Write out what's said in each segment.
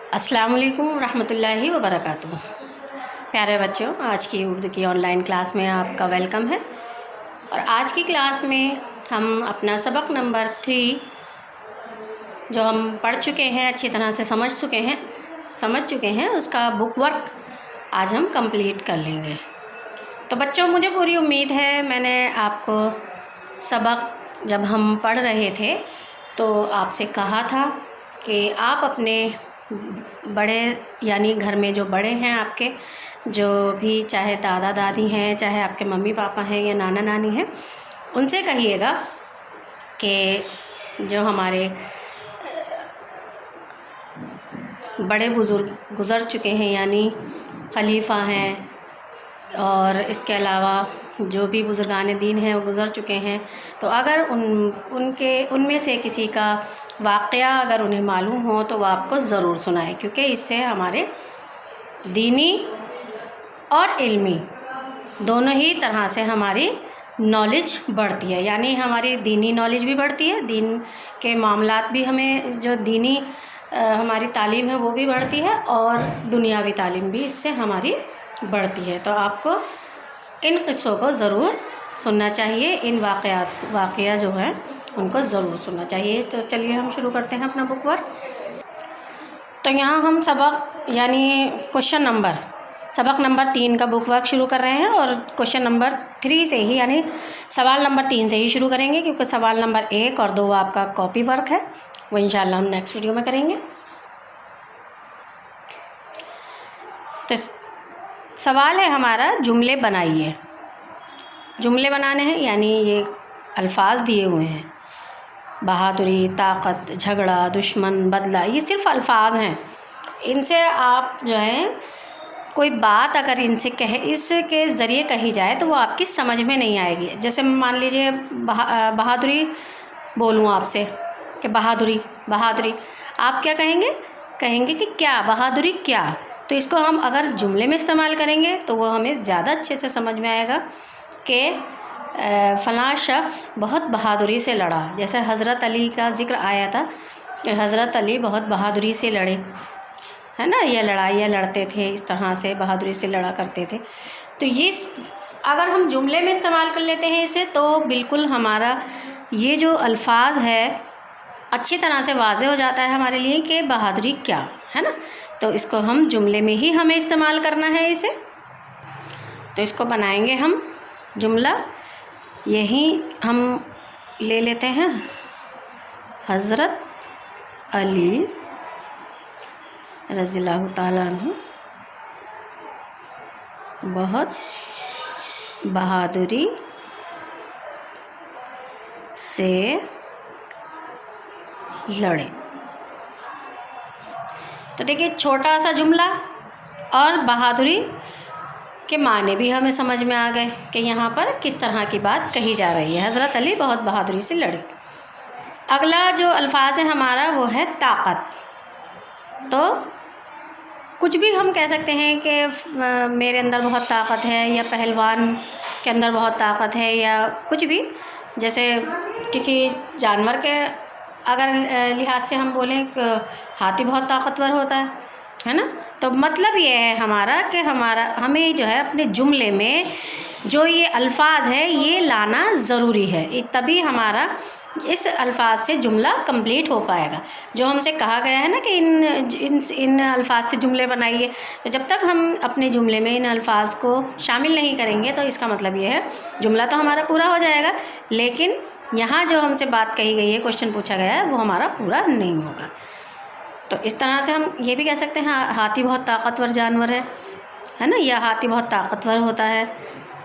अस्सलाम वालेकुम रहमतुल्लाहि व बरकातुहू। प्यारे बच्चों, आज की उर्दू की ऑनलाइन क्लास में आपका वेलकम है। और आज की क्लास में हम अपना सबक नंबर 3 जो हम पढ़ चुके हैं, अच्छी तरह से समझ चुके हैं उसका बुक वर्क आज हम कंप्लीट कर लेंगे। तो बच्चों, मुझे पूरी उम्मीद है, मैंने आपको सबक जब हम पढ़ रहे थे तो आपसे कहा था कि आप अपने बड़े यानी घर में जो बड़े हैं आपके, जो भी चाहे दादा दादी हैं, चाहे आपके मम्मी पापा हैं या नाना नानी हैं, उनसे कहिएगा कि जो हमारे बड़े बुज़ुर्ग गुज़र चुके हैं यानी खलीफ़ा हैं, और इसके अलावा जो भी बुज़ुर्गान दीन हैं वो गुज़र चुके हैं, तो अगर उनमें से किसी का वाक़या अगर उन्हें मालूम हो तो वो आपको ज़रूर सुनाए, क्योंकि इससे हमारे दीनी और इल्मी दोनों ही तरह से हमारी नॉलेज बढ़ती है। यानी हमारी दीनी नॉलेज भी बढ़ती है, दीन के मामलात भी, हमें जो दीनी हमारी तालीम है वो भी बढ़ती है, और दुनियावी तालीम भी इससे हमारी बढ़ती है। तो आपको इन क़िस्सों को ज़रूर सुनना चाहिए, इन वाक़या जो हैं उनको ज़रूर सुनना चाहिए। तो चलिए हम शुरू करते हैं अपना बुक वर्क। तो यहाँ हम सबक यानी सबक नंबर 3 का बुक वर्क शुरू कर रहे हैं, और क्वेश्चन नंबर 3 से ही यानी सवाल नंबर 3 से ही शुरू करेंगे, क्योंकि सवाल नंबर 1 और 2 आपका कॉपी वर्क है, वो इंशाल्लाह हम नेक्स्ट वीडियो में करेंगे। तो सवाल है हमारा, जुमले बनाइए। जुमले बनाने हैं, यानी ये अल्फाज दिए हुए हैं, बहादुरी, ताकत, झगड़ा, दुश्मन, बदला, ये सिर्फ अल्फाज हैं। इनसे आप जो है कोई बात अगर इसके ज़रिए कही जाए तो वो आपकी समझ में नहीं आएगी। जैसे मान लीजिए बहादुरी बोलूँ आपसे कि बहादुरी, आप क्या कहेंगे कि क्या, बहादुरी क्या। तो इसको हम अगर जुमले में इस्तेमाल करेंगे तो वो हमें ज़्यादा अच्छे से समझ में आएगा कि फ़लाँ शख्स बहुत बहादुरी से लड़ा। जैसे हज़रत अली का ज़िक्र आया था कि हज़रत अली बहुत बहादुरी से लड़े, है ना, ये लड़ाइयाँ लड़ते थे, इस तरह से बहादुरी से लड़ा करते थे। तो ये अगर हम जुमले में इस्तेमाल कर लेते हैं इसे, तो बिल्कुल हमारा ये जो अल्फाज है अच्छी तरह से वाज़े हो जाता है हमारे लिए कि बहादुरी क्या है ना। तो इसको हम जुमले में ही हमें इस्तेमाल करना है इसे। तो इसको बनाएंगे हम जुमला, यही हम ले लेते हैं, हज़रत अली रज़ियल्लाहु ताला अन्हु बहुत बहादुरी से लड़े। तो देखिए, छोटा सा जुमला और बहादुरी के माने भी हमें समझ में आ गए कि यहाँ पर किस तरह की बात कही जा रही है। हज़रत अली बहुत बहादुरी से लड़े। अगला जो अल्फाज है हमारा वो है ताकत। तो कुछ भी हम कह सकते हैं कि मेरे अंदर बहुत ताकत है, या पहलवान के अंदर बहुत ताकत है, या कुछ भी। जैसे किसी जानवर के अगर लिहाज से हम बोलें कि हाथी बहुत ताकतवर होता है ना। तो मतलब ये है हमारा कि हमें जो है अपने जुमले में जो ये अल्फाज है ये लाना ज़रूरी है, तभी हमारा इस अल्फाज से जुमला कंप्लीट हो पाएगा। जो हमसे कहा गया है ना कि इन अल्फाज से जुमले बनाइए, तो जब तक हम अपने जुमले में इन अल्फाज को शामिल नहीं करेंगे तो इसका मतलब ये है जुमला तो हमारा पूरा हो जाएगा, लेकिन यहाँ जो हमसे बात कही गई है, क्वेश्चन पूछा गया है, वो हमारा पूरा नहीं होगा। तो इस तरह से हम ये भी कह सकते हैं हाथी बहुत ताकतवर जानवर है ना, या हाथी बहुत ताकतवर होता है,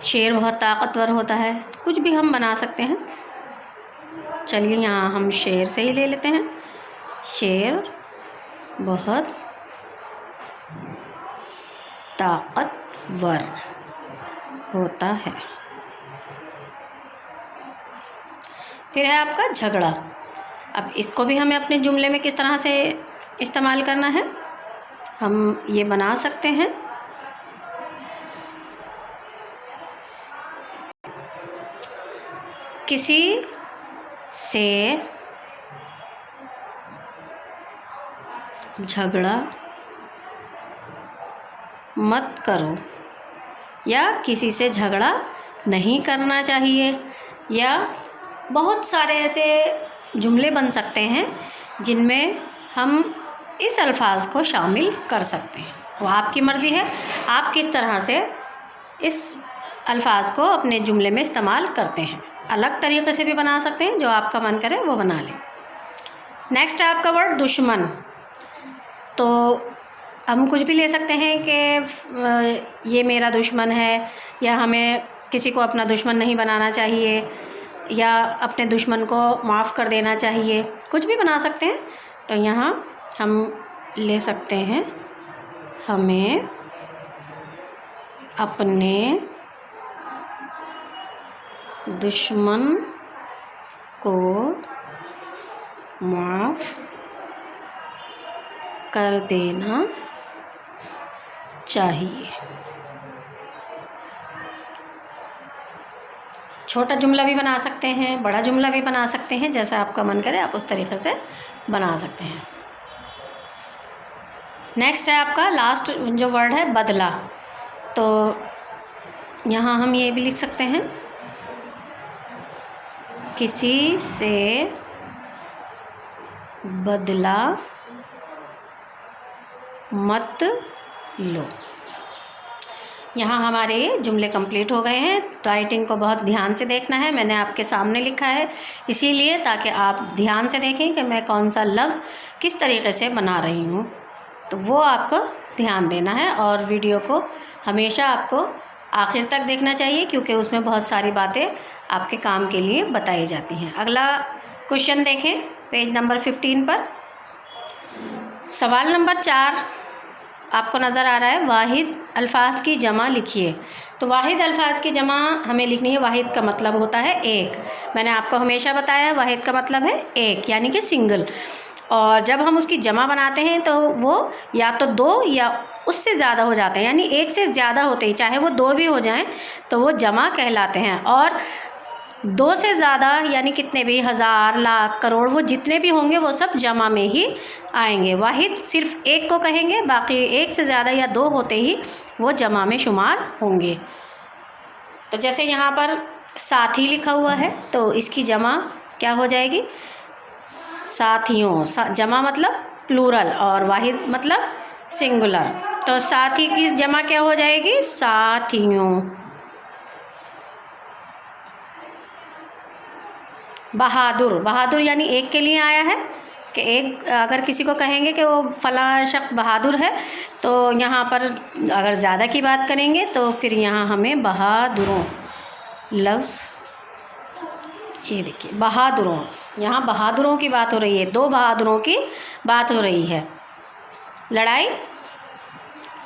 शेर बहुत ताकतवर होता है, तो कुछ भी हम बना सकते हैं। चलिए यहाँ हम शेर से ही ले लेते हैं, शेर बहुत ताकतवर होता है। फिर है आपका झगड़ा। अब इसको भी हमें अपने जुमले में किस तरह से इस्तेमाल करना है, हम ये बना सकते हैं, किसी से झगड़ा मत करो, या किसी से झगड़ा नहीं करना चाहिए, या बहुत सारे ऐसे जुमले बन सकते हैं जिनमें हम इस अल्फाज को शामिल कर सकते हैं। वो आपकी मर्ज़ी है, आप किस तरह से इस अल्फाज को अपने जुमले में इस्तेमाल करते हैं। अलग तरीक़े से भी बना सकते हैं, जो आपका मन करे वो बना लें। नेक्स्ट है आपका वर्ड दुश्मन। तो हम कुछ भी ले सकते हैं कि ये मेरा दुश्मन है, या हमें किसी को अपना दुश्मन नहीं बनाना चाहिए, या अपने दुश्मन को माफ़ कर देना चाहिए, कुछ भी बना सकते हैं। तो यहाँ हम ले सकते हैं, हमें अपने दुश्मन को माफ़ कर देना चाहिए। छोटा जुमला भी बना सकते हैं, बड़ा जुमला भी बना सकते हैं, जैसा आपका मन करे आप उस तरीक़े से बना सकते हैं। नेक्स्ट है आपका लास्ट जो वर्ड है बदला। तो यहाँ हम ये भी लिख सकते हैं, किसी से बदला मत लो। यहाँ हमारे जुमले कंप्लीट हो गए हैं। राइटिंग को बहुत ध्यान से देखना है, मैंने आपके सामने लिखा है इसीलिए ताकि आप ध्यान से देखें कि मैं कौन सा लफ्ज़ किस तरीक़े से बना रही हूँ। तो वो आपको ध्यान देना है, और वीडियो को हमेशा आपको आखिर तक देखना चाहिए, क्योंकि उसमें बहुत सारी बातें आपके काम के लिए बताई जाती हैं। अगला क्वेश्चन देखें पेज नंबर 15 पर। सवाल नंबर 4 आपको नज़र आ रहा है, वाहिद अल्फाज की जमा लिखिए। तो वाहिद अल्फाज की जमा हमें लिखनी है। वाहिद का मतलब होता है एक। मैंने आपको हमेशा बताया है वाहिद का मतलब है एक, यानी कि सिंगल। और जब हम उसकी जमा बनाते हैं तो वो या तो 2 या उससे ज़्यादा हो जाते हैं, यानी एक से ज़्यादा होते ही, चाहे वो 2 भी हो जाएं तो वो जमा कहलाते हैं। और 2 से ज़्यादा यानी कितने भी, 1000, लाख, करोड़, वो जितने भी होंगे वो सब जमा में ही आएंगे। वाहिद सिर्फ एक को कहेंगे, बाकी 1 से ज़्यादा या 2 होते ही वो जमा में शुमार होंगे। तो जैसे यहाँ पर साथी लिखा हुआ है, तो इसकी जमा क्या हो जाएगी? साथियों। जमा मतलब प्लूरल, और वाहिद मतलब सिंगुलर। तो साथी की जमा क्या हो जाएगी? साथियों। बहादुर, बहादुर यानी एक के लिए आया है कि एक, अगर किसी को कहेंगे कि वो फ़लाँ शख्स बहादुर है, तो यहाँ पर अगर ज़्यादा की बात करेंगे तो फिर यहाँ हमें बहादुरों लफ्ज़, ये देखिए बहादुरों, यहाँ बहादुरों की बात हो रही है, 2 बहादुरों की बात हो रही है। लड़ाई,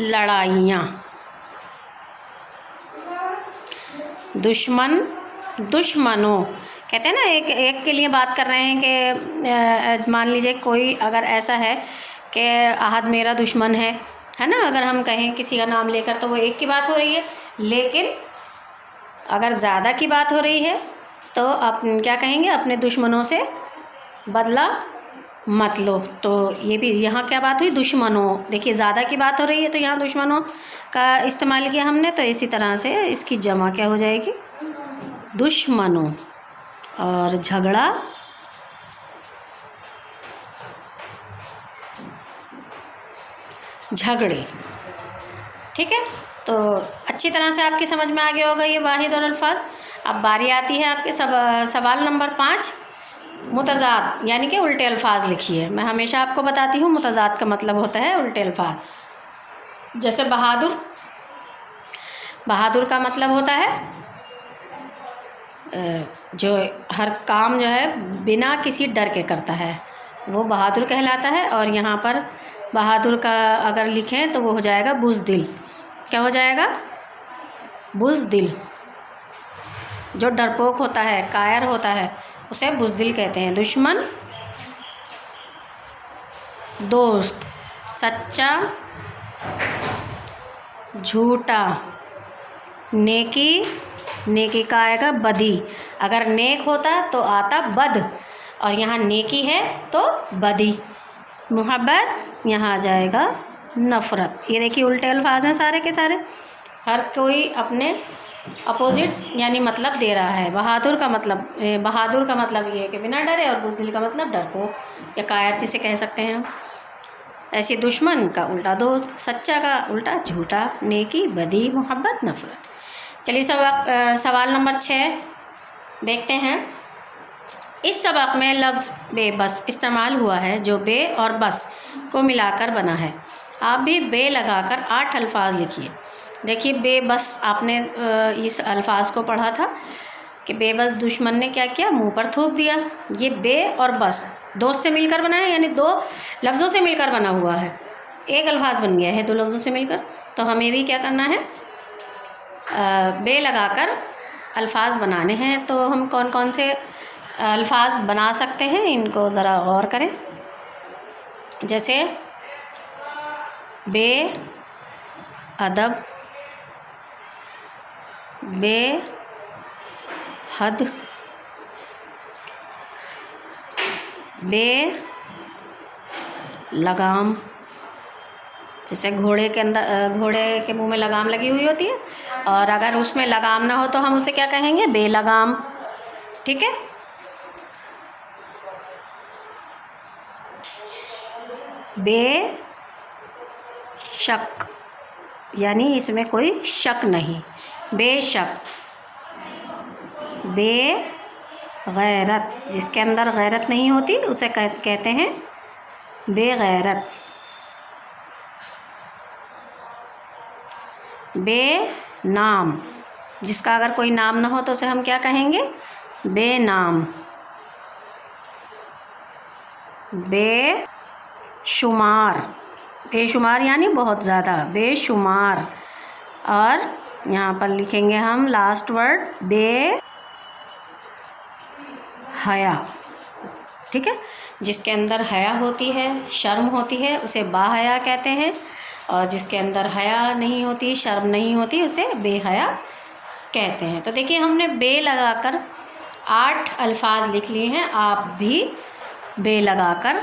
लड़ाइयाँ। दुश्मन, दुश्मनों। कहते हैं ना, एक के लिए बात कर रहे हैं कि मान लीजिए कोई अगर ऐसा है कि आहद मेरा दुश्मन है ना, अगर हम कहें किसी का नाम लेकर तो वो एक की बात हो रही है। लेकिन अगर ज़्यादा की बात हो रही है तो आप क्या कहेंगे? अपने दुश्मनों से बदला मत लो। तो ये भी यहाँ क्या बात हुई? दुश्मनों। देखिए ज़्यादा की बात हो रही है तो यहाँ दुश्मनों का इस्तेमाल किया हमने, तो इसी तरह से इसकी जमा क्या हो जाएगी? दुश्मनों। और झगड़ा, झगड़े। ठीक है, तो अच्छी तरह से आपकी समझ में आ गया होगा ये वाहिद और अल्फाज। अब बारी आती है आपके सवाल नंबर 5, मुतज़ाद यानी कि उल्टे अल्फाज लिखिए। मैं हमेशा आपको बताती हूँ मुतज़ाद का मतलब होता है उल्टे अल्फाज। जैसे बहादुर, बहादुर का मतलब होता है जो हर काम जो है बिना किसी डर के करता है, वो बहादुर कहलाता है। और यहाँ पर बहादुर का अगर लिखें तो वो हो जाएगा बुज़दिल। क्या हो जाएगा? बुज़दिल। जो डरपोक होता है, कायर होता है, उसे बुज़दिल कहते हैं। दुश्मन, दोस्त, सच्चा, झूठा, नेकी, नेकी का आएगा बदी। अगर नेक होता तो आता बद, और यहाँ नेकी है तो बदी। मोहब्बत, यहाँ आ जाएगा नफ़रत। ये देखिए उल्टे अल्फाज हैं सारे के सारे, हर कोई अपने अपोजिट यानी मतलब दे रहा है। बहादुर का मतलब ये है कि बिना डरे, और बुज़दिल का मतलब डरपोक या कायर जिसे कह सकते हैं हम। ऐसे दुश्मन का उल्टा दोस्त, सच्चा का उल्टा झूठा, नेकी बदी, मोहब्बत नफ़रत। चलिए सवाल नंबर 6 देखते हैं। इस सबक में लफ्ज़ बेबस इस्तेमाल हुआ है जो बे और बस को मिलाकर बना है। आप भी बे लगाकर 8 अल्फाज लिखिए। देखिए बेबस, आपने इस अल्फाज को पढ़ा था कि बेबस दुश्मन ने क्या किया, मुंह पर थूक दिया। ये बे और बस दो से मिलकर बना है, यानी 2 लफ्ज़ों से मिलकर बना हुआ है। एक अल्फाज बन गया है 2 लफ्ज़ों से मिलकर। तो हमें भी क्या करना है, बे लगाकर अल्फाज बनाने हैं। तो हम कौन कौन से अल्फाज बना सकते हैं, इनको ज़रा गौर करें। जैसे बे अदब, बे हद, बे लगाम। जैसे घोड़े के मुंह में लगाम लगी हुई होती है, और अगर उसमें लगाम ना हो तो हम उसे क्या कहेंगे, बेलगाम। ठीक है। बे शक, यानी इसमें कोई शक नहीं, बेशक। बे गैरत, जिसके अंदर गैरत नहीं होती उसे कहते हैं बेगैरत। बेनाम, जिसका अगर कोई नाम ना हो तो उसे हम क्या कहेंगे, बेनाम। बेशुमार, बेशुमार यानी बहुत ज़्यादा, बेशुमार। और यहाँ पर लिखेंगे हम लास्ट वर्ड बे हया। ठीक है। जिसके अंदर हया होती है, शर्म होती है, उसे बाहया कहते हैं। और जिसके अंदर हया नहीं होती, शर्म नहीं होती, उसे बेहया कहते हैं। तो देखिए हमने बे लगाकर 8 अल्फाज लिख लिए हैं। आप भी बे लगाकर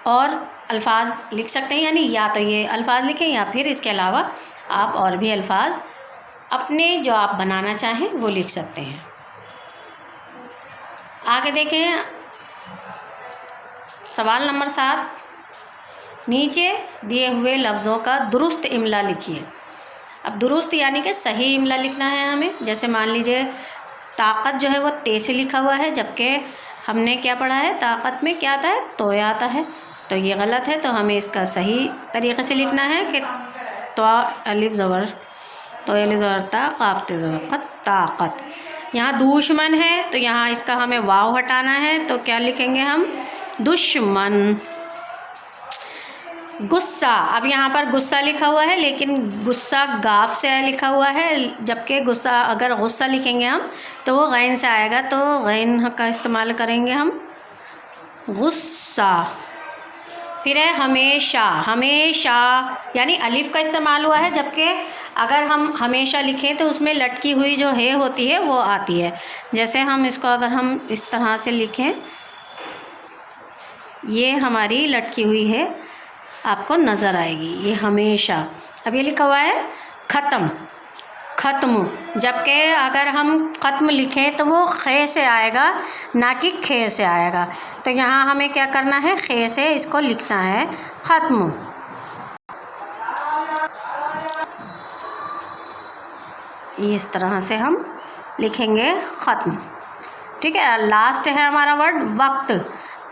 और अल्फाज लिख सकते हैं, यानी या तो ये अल्फाज लिखें या फिर इसके अलावा आप और भी अल्फाज अपने जो आप बनाना चाहें वो लिख सकते हैं। आगे देखें सवाल नंबर 7। नीचे दिए हुए लफ्ज़ों का दुरुस्त इमला लिखिए। अब दुरुस्त यानी कि सही इमला लिखना है हमें। जैसे मान लीजिए ताकत जो है वो ते से लिखा हुआ है, जबकि हमने क्या पढ़ा है, ताकत में क्या आता है, तो आता है। तो ये गलत है। तो हमें इसका सही तरीक़े से लिखना है कि तो अलिफ ज़बर, तो अलिफ ज़बर ता, काफ ते ज़बर क़त, ताकत। यहाँ दुश्मन है तो यहाँ इसका हमें वाव हटाना है, तो क्या लिखेंगे हम, दुश्मन। गुस्सा, अब यहाँ पर गुस्सा लिखा हुआ है लेकिन गुस्सा गाफ से लिखा हुआ है, जबकि गुस्सा अगर गुस्सा लिखेंगे हम तो वो गैन से आएगा, तो गैन का इस्तेमाल करेंगे हम, गुस्सा। फिर है हमेशा, हमेशा यानी अलिफ का इस्तेमाल हुआ है, जबकि अगर हम हमेशा लिखें तो उसमें लटकी हुई जो है होती है वो आती है। जैसे हम इसको अगर हम इस तरह से लिखें, ये हमारी लटकी हुई है, आपको नज़र आएगी, ये हमेशा। अब ये लिखा हुआ है ख़त्म, ख़त्म, जबकि अगर हम ख़त्म लिखें तो वो खे से आएगा, ना कि खे से आएगा। तो यहाँ हमें क्या करना है, खे से इसको लिखना है, ख़त्म। इस तरह से हम लिखेंगे ख़त्म। ठीक है। लास्ट है हमारा वर्ड वक्त,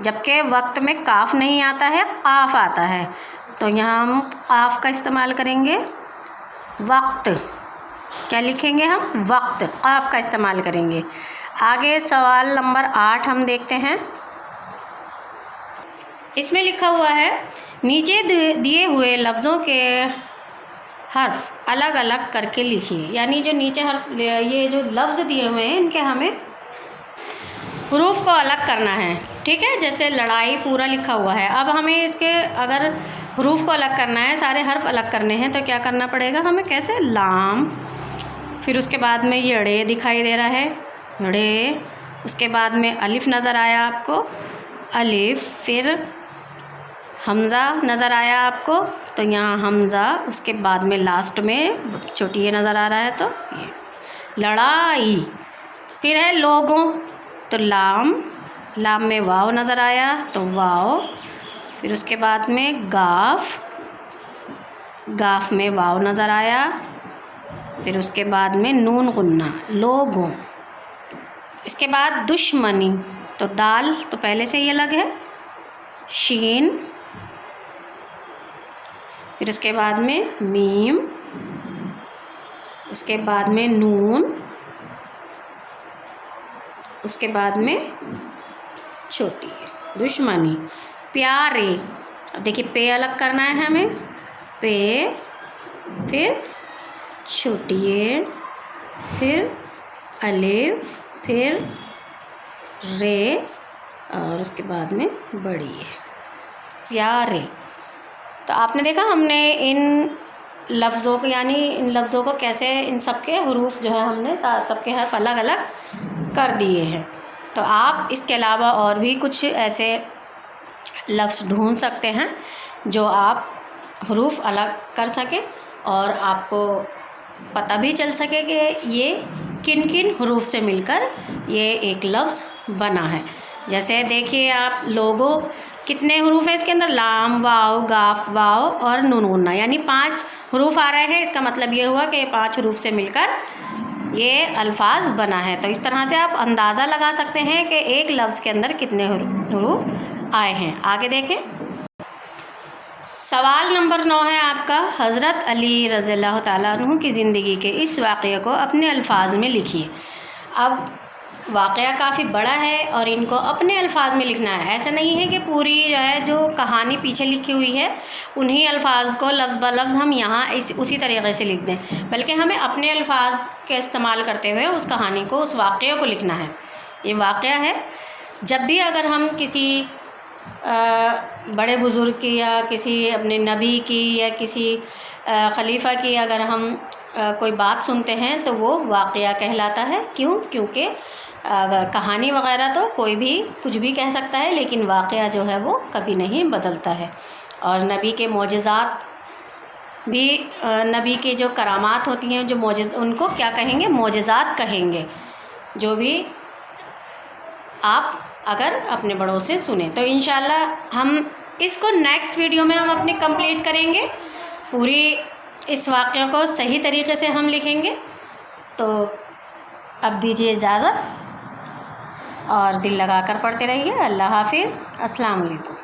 जबकि वक्त में काफ नहीं आता है, काफ आता है। तो यहाँ हम काफ का इस्तेमाल करेंगे, वक्त। क्या लिखेंगे हम, वक्त, काफ का इस्तेमाल करेंगे। आगे सवाल नंबर 8 हम देखते हैं। इसमें लिखा हुआ है नीचे दिए हुए लफ्ज़ों के हर्फ अलग अलग करके लिखिए। यानी जो नीचे हर्फ, ये जो लफ्ज़ दिए हुए हैं इनके हमें हरूफ को अलग करना है। ठीक है। जैसे लड़ाई पूरा लिखा हुआ है, अब हमें इसके अगर हरूफ को अलग करना है, सारे हर्फ अलग करने हैं, तो क्या करना पड़ेगा हमें, कैसे, लाम, फिर उसके बाद में ये ड़े दिखाई दे रहा है, ड़े, उसके बाद में अलिफ नज़र आया आपको, अलिफ, फिर हमज़ा नज़र आया आपको, तो यहाँ हमज़ा, उसके बाद में लास्ट में छोटी ये नज़र आ रहा है, तो ये लड़ाई। फिर है लोगों, तो लाम, लाम में वाव नज़र आया तो वाव। फिर उसके बाद में गाफ, गाफ में वाव नज़र आया। फिर उसके बाद में नून गुन्ना, लोगों। इसके बाद दुश्मनी, तो दाल तो पहले से ही अलग है, शीन। फिर उसके बाद में मीम, उसके बाद में नून, उसके बाद में छोटी दुश्मनी। प्यारे, अब देखिए पे अलग करना है हमें, पे, फिर छोटी ये, फिर अलिफ, फिर रे, और उसके बाद में बड़ी है, प्यारे। तो आपने देखा हमने इन लफ्ज़ों को, यानी इन लफ्ज़ों को कैसे, इन सब के हरूफ जो है हमने सबके हर्फ अलग अलग कर दिए हैं। तो आप इसके अलावा और भी कुछ ऐसे लफ्ज़ ढूंढ सकते हैं जो आप हरूफ अलग कर सकें और आपको पता भी चल सके कि ये किन किन हरूफ से मिलकर ये एक लफ्ज़ बना है। जैसे देखिए आप, लोगों, कितने हरूफ हैं इसके अंदर, लाम, वाव, गाफ, वाव और नून गुन्ना, यानी 5 हरूफ आ रहे हैं। इसका मतलब ये हुआ कि 5 हरूफ से मिलकर ये अल्फाज बना है। तो इस तरह से आप अंदाज़ा लगा सकते हैं कि एक लफ्ज़ के अंदर कितने हरूफ आए हैं। आगे देखें, सवाल नंबर 9 है आपका, हज़रत अली रज़ियल्लाहु ताला अन्हु की ज़िंदगी के इस वाक़ये को अपने अल्फाज में लिखिए। अब वाक़या काफ़ी बड़ा है और इनको अपने अल्फाज में लिखना है। ऐसा नहीं है कि पूरी जो है जो कहानी पीछे लिखी हुई है उन्हीं अल्फाज को लफ्ज़ ब लफ्ज़ हम यहाँ उसी तरीक़े से लिख दें, बल्कि हमें अपने अल्फाज के इस्तेमाल करते हुए उस कहानी को, उस वाक़ये को लिखना है। ये वाक़या है, जब भी अगर हम किसी बड़े बुज़ुर्ग की या किसी अपने नबी की या किसी खलीफा की अगर हम कोई बात सुनते हैं तो वो वाक़या कहलाता है। क्यों? क्योंकि कहानी वग़ैरह तो कोई भी कुछ भी कह सकता है, लेकिन वाक़या जो है वो कभी नहीं बदलता है। और नबी के मोजज़ात भी, नबी के जो करामात होती हैं, जो उनको क्या कहेंगे, मोजज़ात कहेंगे, जो भी आप अगर अपने बड़ों से सुने। तो इंशाल्लाह हम इसको नेक्स्ट वीडियो में हम अपने कंप्लीट करेंगे, पूरी इस वाक़या को सही तरीके से हम लिखेंगे। तो अब दीजिए इजाज़त और दिल लगा कर पढ़ते रहिए। अल्लाह हाफ़िज़, अस्सलाम वालेकुम।